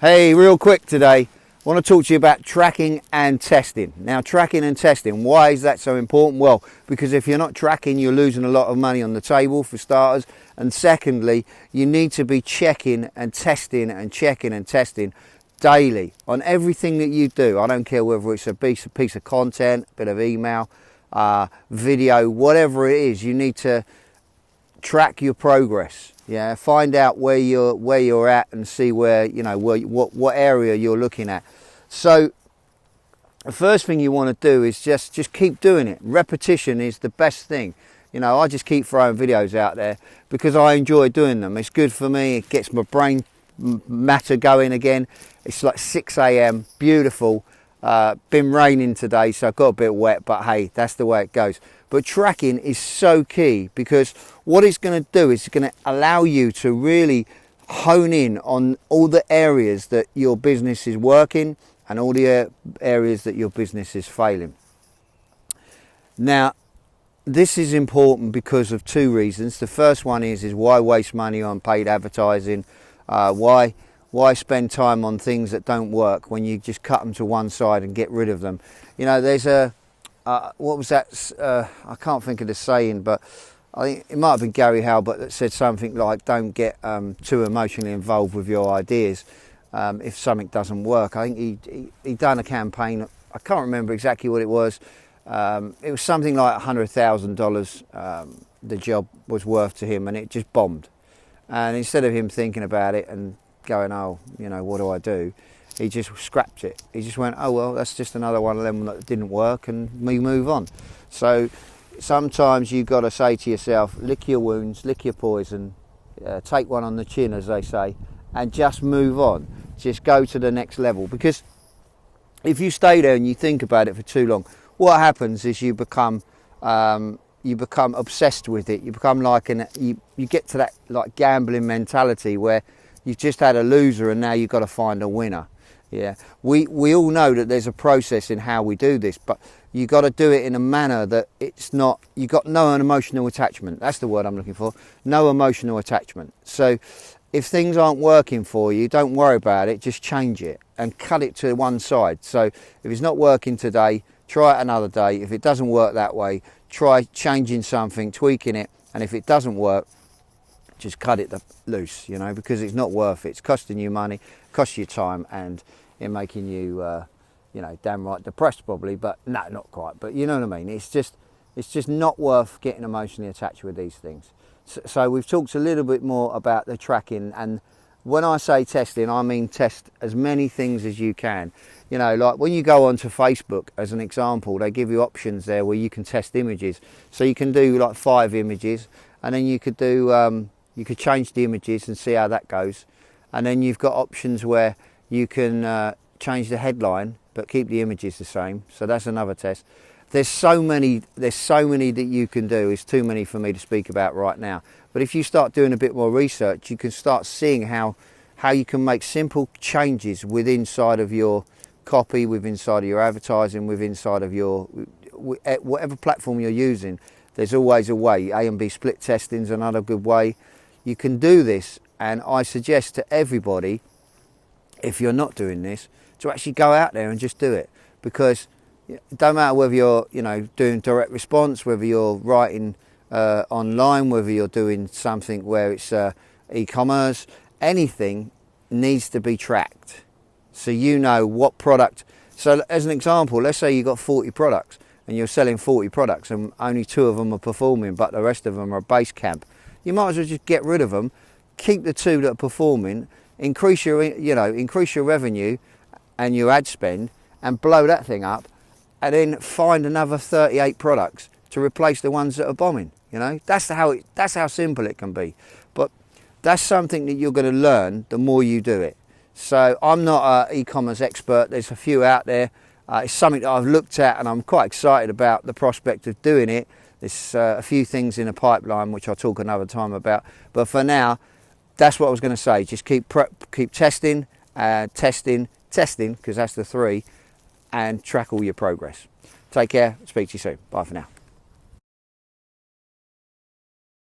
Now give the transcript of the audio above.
Hey, real quick today, I want to talk to you about tracking and testing. Now, tracking and testing, why is that so important? Well, because if you're not tracking, you're losing a lot of money on the table, for starters. And secondly, you need to be checking and testing and checking and testing daily on everything that you do. I don't care whether it's a piece of content, a bit of email, video, whatever it is. You need to track your progress. Yeah, find out where you're at and see where, you know, what area you're looking at. So the first thing you want to do is just keep doing it. Repetition is the best thing. You know, I just keep throwing videos out there because I enjoy doing them. It's good for me. It gets my brain matter going again. It's like 6 a.m. beautiful. Been raining today, so I got a bit wet, but hey, that's the way it goes. But tracking is so key, because what it's going to do is it's going to allow you to really hone in on all the areas that your business is working and all the areas that your business is failing. Now, this is important because of two reasons. The first one is why waste money on paid advertising? Why spend time on things that don't work when you just cut them to one side and get rid of them? You know, there's a what was that? I can't think of the saying, but I think it might have been Gary Halbert that said something like, "Don't get too emotionally involved with your ideas if something doesn't work." I think he done a campaign. I can't remember exactly what it was. It was something like $100,000. The job was worth to him, and it just bombed. And instead of him thinking about it and going, "Oh, you know, what do I do?" he just scrapped it. He just went, "Oh well, that's just another one of them that didn't work," and we move on. So sometimes you've got to say to yourself, lick your wounds, lick your poison, take one on the chin, as they say, and just move on. Just go to the next level. Because if you stay there and you think about it for too long, what happens is you become obsessed with it. You become like you get to that like gambling mentality where you've just had a loser and now you've got to find a winner. Yeah, we all know that there's a process in how we do this, but you got to do it in a manner that it's not, you got no emotional attachment. That's the word I'm looking for. No emotional attachment. So if things aren't working for you, don't worry about it. Just change it and cut it to one side. So if it's not working today, try it another day. If it doesn't work that way, try changing something, tweaking it. And if it doesn't work, just cut it loose, you know, because it's not worth it. It's costing you money, costs you time, and in making you, you know, damn right depressed probably. But no, not quite. But you know what I mean. It's just not worth getting emotionally attached with these things. So we've talked a little bit more about the tracking, and when I say testing, I mean test as many things as you can. You know, like when you go onto Facebook, as an example, they give you options there where you can test images. So you can do like 5 images, and then you could do. You could change the images and see how that goes. And then you've got options where you can change the headline but keep the images the same. So that's another test. There's so many that you can do. It's too many for me to speak about right now. But if you start doing a bit more research, you can start seeing how you can make simple changes within inside of your copy, within inside of your advertising, within inside of your whatever platform you're using. There's always a way. A and B split testing is another good way. You can do this, and I suggest to everybody, if you're not doing this, to actually go out there and just do it. Because it don't matter whether you're, you know, doing direct response, whether you're writing online, whether you're doing something where it's e-commerce, anything needs to be tracked. So you know what product. So as an example, let's say you've got 40 products and you're selling 40 products and only 2 of them are performing, but the rest of them are base camp. You might as well just get rid of them, keep the 2 that are performing, increase your revenue and your ad spend, and blow that thing up, and then find another 38 products to replace the ones that are bombing. You know, that's how simple it can be. But that's something that you're going to learn the more you do it. So I'm not an e-commerce expert. There's a few out there. It's something that I've looked at, and I'm quite excited about the prospect of doing it. There's a few things in the pipeline which I'll talk another time about. But for now, that's what I was going to say. Just keep testing, testing, because that's the 3, and track all your progress. Take care. Speak to you soon. Bye for now.